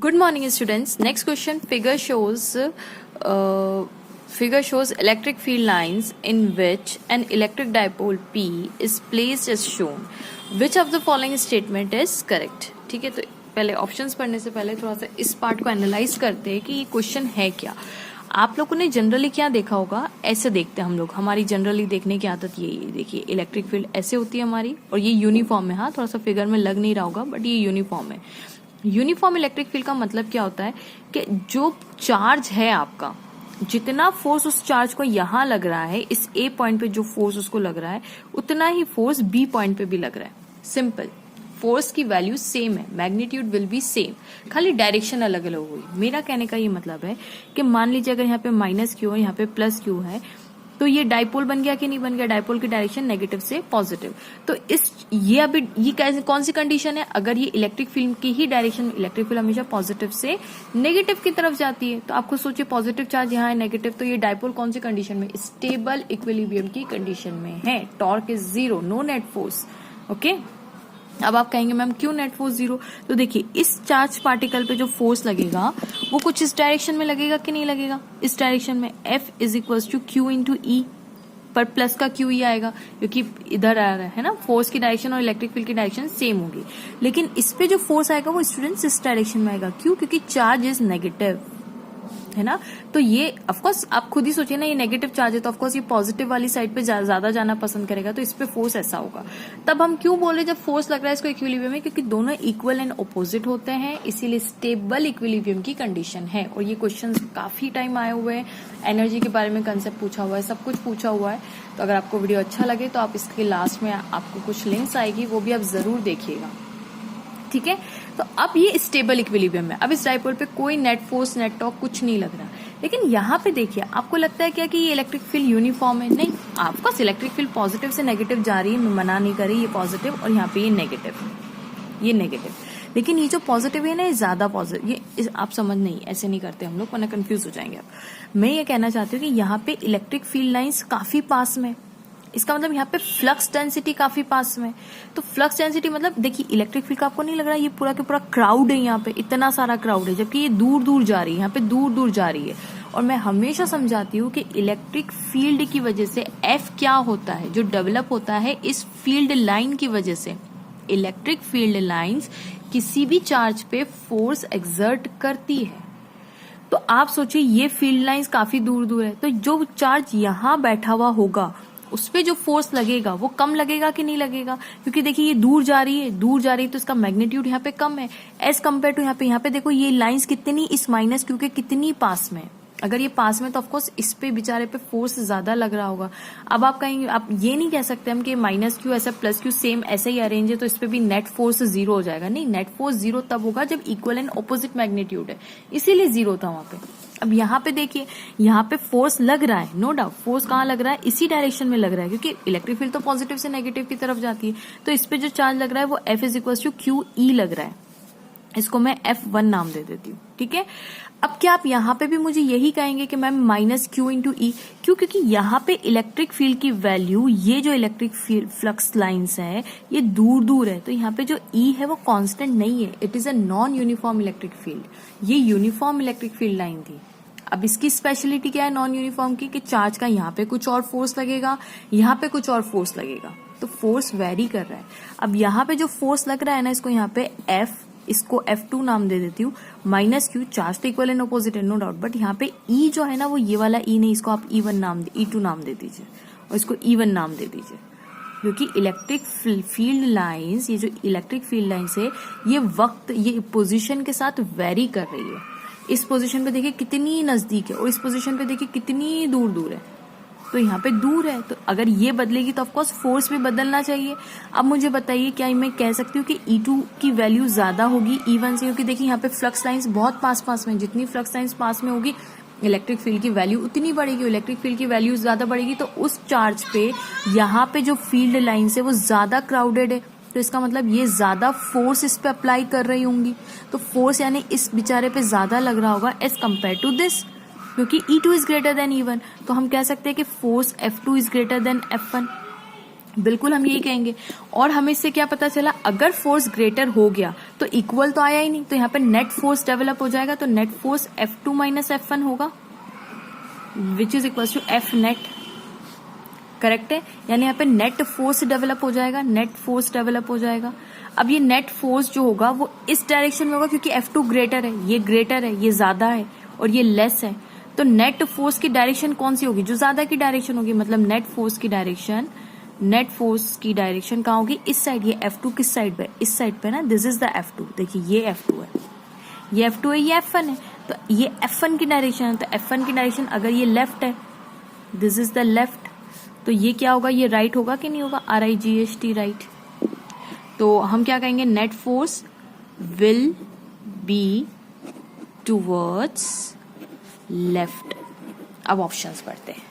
Good morning, students. Next question. Figure shows electric field lines in which an electric dipole P is placed as shown. Which of the following statement is correct? ठीक है, तो पहले options पढ़ने से पहले थोड़ा सा इस पार्ट को एनालाइज करते हैं कि ये क्वेश्चन है क्या. आप लोगों ने जनरली क्या देखा होगा, ऐसे देखते हैं हम लोग. हमारी जनरली देखने की आदत यही है. देखिए, इलेक्ट्रिक फील्ड ऐसे होती है हमारी, और ये यूनिफॉर्म है. हाँ, थोड़ा सा फिगर में लग नहीं रहा होगा, बट ये यूनिफॉर्म है. यूनिफॉर्म इलेक्ट्रिक फील्ड का मतलब क्या होता है कि जो चार्ज है आपका, जितना फोर्स उस चार्ज को यहां लग रहा है, इस ए पॉइंट पे जो फोर्स उसको लग रहा है, उतना ही फोर्स बी पॉइंट पे भी लग रहा है. सिंपल. फोर्स की वैल्यू सेम है, मैग्नीट्यूड विल बी सेम, खाली डायरेक्शन अलग अलग हुई. मेरा कहने का ये मतलब है कि मान लीजिए अगर यहाँ पे माइनस क्यू है, यहाँ पे प्लस क्यू है, तो ये डाइपोल बन गया कि नहीं बन गया. डाइपोल की डायरेक्शन नेगेटिव से पॉजिटिव. तो ये अभी ये कौन सी कंडीशन है, अगर ये इलेक्ट्रिक फील्ड की ही डायरेक्शन, इलेक्ट्रिक फील्ड हमेशा पॉजिटिव से नेगेटिव की तरफ जाती है. तो आपको सोचिए, पॉजिटिव चार्ज यहाँ है, नेगेटिव, तो ये डाइपोल कौन सी कंडीशन में, स्टेबल इक्विलिब्रियम की कंडीशन में है. Torque is zero, no net force. Okay. अब आप कहेंगे मैम क्यों नेट फोर्स जीरो. तो देखिए, इस चार्ज पार्टिकल पे जो फोर्स लगेगा वो कुछ इस डायरेक्शन में लगेगा कि नहीं लगेगा, इस डायरेक्शन में. F is equal to Q into E, पर प्लस का क्यू ई आएगा क्योंकि इधर आ रहा है ना. फोर्स की डायरेक्शन और इलेक्ट्रिक फील्ड की डायरेक्शन सेम होगी, लेकिन इस पे जो फोर्स आएगा वो स्टूडेंट्स इस डायरेक्शन में आएगा. क्यों? क्योंकि चार्ज इज नेगेटिव है ना. तो ये ऑफकोर्स आप खुद ही सोचिए ना, ये नेगेटिव चार्ज है तो ऑफकोर्स ये पॉजिटिव वाली साइड पे ज्यादा जाना पसंद करेगा, तो इस पे फोर्स ऐसा होगा. तब हम क्यों बोले जब फोर्स लग रहा है इसको इक्विलिब्रियम में, क्योंकि दोनों इक्वल एंड ऑपोजिट होते हैं, इसीलिए स्टेबल इक्विलिब्रियम की कंडीशन है. और ये क्वेश्चन काफी टाइम आए हुए हैं, एनर्जी के बारे में कंसेप्ट पूछा हुआ है, सब कुछ पूछा हुआ है. तो अगर आपको वीडियो अच्छा लगे तो आप इसके लास्ट में आपको कुछ लिंक्स आएगी, वो भी आप जरूर देखिएगा. ठीक है. तो अब ये स्टेबल इक्विलिब्रियम में, अब इस डाइपोल पे कोई नेट फोर्स, नेट टॉर्क कुछ नहीं लग रहा. लेकिन यहाँ पे देखिए, आपको लगता है क्या कि ये इलेक्ट्रिक फील्ड यूनिफॉर्म है? नहीं. आपका इलेक्ट्रिक फील्ड पॉजिटिव से नेगेटिव जा रही है, मैं मना नहीं कर रही, ये पॉजिटिव और यहाँ पे ये नेगेटिव, ये नेगेटिव. लेकिन ये जो पॉजिटिव है ना, ये ज्यादा पॉजिटिव, ये आप समझ नहीं, ऐसे नहीं करते हम लोग, वरना कंफ्यूज हो जाएंगे आप. मैं ये कहना चाहती हूँ कि यहाँ पे इलेक्ट्रिक फील्ड लाइंस काफी पास में, इसका मतलब यहाँ पे फ्लक्स डेंसिटी काफी पास में. तो फ्लक्स डेंसिटी मतलब देखिए, इलेक्ट्रिक फील्ड का आपको नहीं लग रहा है ये पूरा के पूरा क्राउड है, यहाँ पे इतना सारा क्राउड है, जबकि ये दूर दूर जा रही है, यहाँ पे दूर दूर जा रही है. और मैं हमेशा समझाती हूँ कि इलेक्ट्रिक फील्ड की वजह से एफ क्या होता है, जो डेवलप होता है इस फील्ड लाइन की वजह से. इलेक्ट्रिक फील्ड लाइंस किसी भी चार्ज पे फोर्स एक्सर्ट करती है. तो आप सोचिए, ये फील्ड लाइंस काफी दूर दूर है, तो जो चार्ज यहाँ बैठा हुआ होगा उस पे जो फोर्स लगेगा वो कम लगेगा कि नहीं लगेगा, क्योंकि देखिए ये दूर जा रही है, दूर जा रही है, तो इसका मैग्नीट्यूड यहाँ पे कम है एज कम्पेयर टू यहाँ पे देखो ये लाइंस कितनी इस माइनस क्यू के कितनी पास में. अगर ये पास में तो ऑफकोर्स इस पे बेचारे पे फोर्स ज्यादा लग रहा होगा. अब आप कहेंगे, आप ये नहीं कह सकते हम कि माइनस क्यू ऐसा प्लस क्यू सेम ऐसे ही अरेंज है तो इस पे भी नेट फोर्स जीरो हो जाएगा. नहीं, नेट फोर्स जीरो तब होगा जब इक्वल एंड ऑपोजिट मैग्नीट्यूड है, इसीलिए जीरो था वहां पे. अब यहाँ पे देखिए, यहाँ पे फोर्स लग रहा है, नो डाउट. फोर्स कहाँ लग रहा है? इसी डायरेक्शन में लग रहा है, क्योंकि इलेक्ट्रिक फील्ड तो पॉजिटिव से नेगेटिव की तरफ जाती है. तो इस पे जो चार्ज लग रहा है वो F is equal to Q E लग रहा है. इसको मैं F1 नाम दे देती हूँ. ठीक है. अब क्या आप यहाँ पे भी मुझे यही कहेंगे कि मैम माइनस क्यू इंटू ई? क्यों? क्योंकि यहाँ पे इलेक्ट्रिक फील्ड की वैल्यू, ये जो इलेक्ट्रिक फील्ड फ्लक्स लाइंस है ये दूर दूर है, तो यहाँ पे जो ई है वो कांस्टेंट नहीं है. It is a non uniform electric field. ये यूनिफॉर्म इलेक्ट्रिक फील्ड लाइन थी. अब इसकी स्पेशलिटी क्या है नॉन यूनिफॉर्म की, कि चार्ज का यहाँ पे कुछ और फोर्स लगेगा, यहाँ पे कुछ और फोर्स लगेगा, तो फोर्स वेरी कर रहा है. अब यहाँ पे जो फोर्स लग रहा है ना, इसको यहाँ पे F, इसको F2 नाम दे देती हूँ. माइनस क्यू, चार्ज तो इक्वल एंड ऑपोजिट है, नो डाउट, बट यहाँ पे E जो है ना, वो ये वाला E नहीं, इसको आप E1 नाम E2 नाम दे दीजिए, और इसको E1 नाम दे दीजिए. क्योंकि इलेक्ट्रिक फील्ड लाइंस, ये जो इलेक्ट्रिक फील्ड लाइंस है, ये वक्त, ये पोजिशन के साथ वेरी कर रही है. इस पोजीशन पे देखिए कितनी नजदीक है, और इस पोजीशन पे देखिए कितनी दूर दूर है. तो यहाँ पे दूर है, तो अगर ये बदलेगी तो ऑफकोर्स फोर्स भी बदलना चाहिए. अब मुझे बताइए, क्या मैं कह सकती हूँ कि E2 की वैल्यू ज्यादा होगी E1 से? क्योंकि देखिए यहाँ पे फ्लक्स लाइंस बहुत पास पास में, जितनी फ्लक्स लाइंस पास में होगी इलेक्ट्रिक फील्ड की वैल्यू उतनी बढ़ेगी. इलेक्ट्रिक फील्ड की वैल्यू ज्यादा बढ़ेगी, तो उस चार्ज पे यहाँ पे जो फील्ड लाइंस है वो ज्यादा क्राउडेड है, तो इसका मतलब ये ज्यादा फोर्स इस पे अप्लाई कर रही होंगी. तो फोर्स यानी इस बेचारे पे ज्यादा लग रहा होगा एज कम्पेयर टू दिस, क्योंकि E2 is greater than E1. तो हम कह सकते हैं कि force F2 is greater than F1. बिल्कुल हम यही कहेंगे। और हमें इससे क्या पता चला, अगर फोर्स ग्रेटर हो गया तो इक्वल तो आया ही नहीं, तो यहाँ पे नेट फोर्स डेवलप हो जाएगा, तो net force F2 minus F1 होगा, which is equal to F net. Correct है, यानी यहाँ पे नेट फोर्स डेवलप हो जाएगा, नेट फोर्स डेवलप हो जाएगा। अब ये नेट फोर्स जो होगा वो इस डायरेक्शन में होगा, क्योंकि F2 ग्रेटर है, ये ग्रेटर है, ये ज्यादा है और ये लेस है, तो नेट फोर्स की डायरेक्शन कौन सी होगी, जो ज्यादा की डायरेक्शन होगी। मतलब नेट फोर्स की डायरेक्शन कहाँ होगी, इस साइड। ये F2 किस साइड पे, इस साइड पे ना, दिस इज द F2। देखिए ये F2 है, ये F2 है, ये F1 है, तो ये F1 की डायरेक्शन है। तो F1 की डायरेक्शन अगर ये लेफ्ट है, दिस इज द लेफ्ट, तो ये क्या होगा, ये राइट होगा कि नहीं होगा, RIGHT राइट। तो हम क्या कहेंगे, net force will be towards left. अब ऑप्शंस पढ़ते हैं।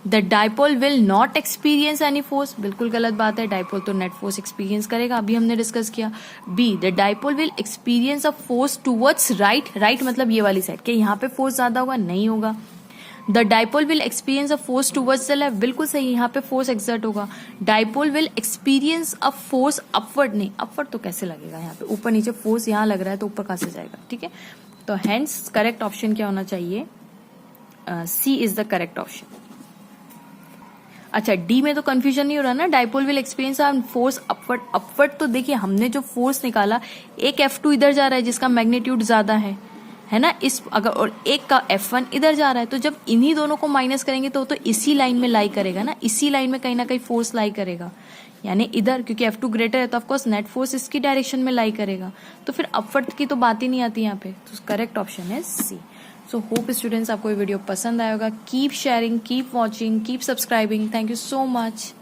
The dipole will not experience any force, बिल्कुल गलत बात है, डाइपोल तो नेट फोर्स एक्सपीरियंस करेगा, अभी हमने डिस्कस किया। B, the dipole will experience a force towards right, right मतलब ये वाली साइड, क्या यहाँ पे फोर्स ज्यादा होगा, नहीं होगा। The dipole will experience a force towards the left, बिल्कुल सही, यहाँ पे फोर्स एक्सर्ट होगा। Dipole will experience a force upward, नहीं अपवर्ड तो कैसे लगेगा, यहाँ पे ऊपर नीचे फोर्स यहाँ लग रहा है तो ऊपर कहाँ से जाएगा, ठीक है। तो हेंस करेक्ट ऑप्शन क्या होना चाहिए, सी इज द करेक्ट ऑप्शन। अच्छा, डी में तो कंफ्यूजन नहीं हो रहा ना, dipole will experience force upward. Upward तो देखिए हमने जो फोर्स निकाला, एक F2 इधर जा रहा है जिसका मैग्नीट्यूड ज्यादा है ना, इस अगर, और एक का F1 इधर जा रहा है, तो जब इन्हीं दोनों को माइनस करेंगे तो इसी लाइन में लाई करेगा ना, इसी लाइन में कहीं ना कहीं फोर्स लाई करेगा, यानी इधर, क्योंकि F2 ग्रेटर है तो ऑफकोर्स नेट फोर्स इसकी डायरेक्शन में लाई करेगा, तो फिर अपवर्ड की तो बात ही नहीं आती यहाँ पे। तो करेक्ट ऑप्शन है सी। सो होप स्टूडेंट्स आपको ये वीडियो पसंद आएगा। Keep sharing, keep watching, keep subscribing. Thank you so much.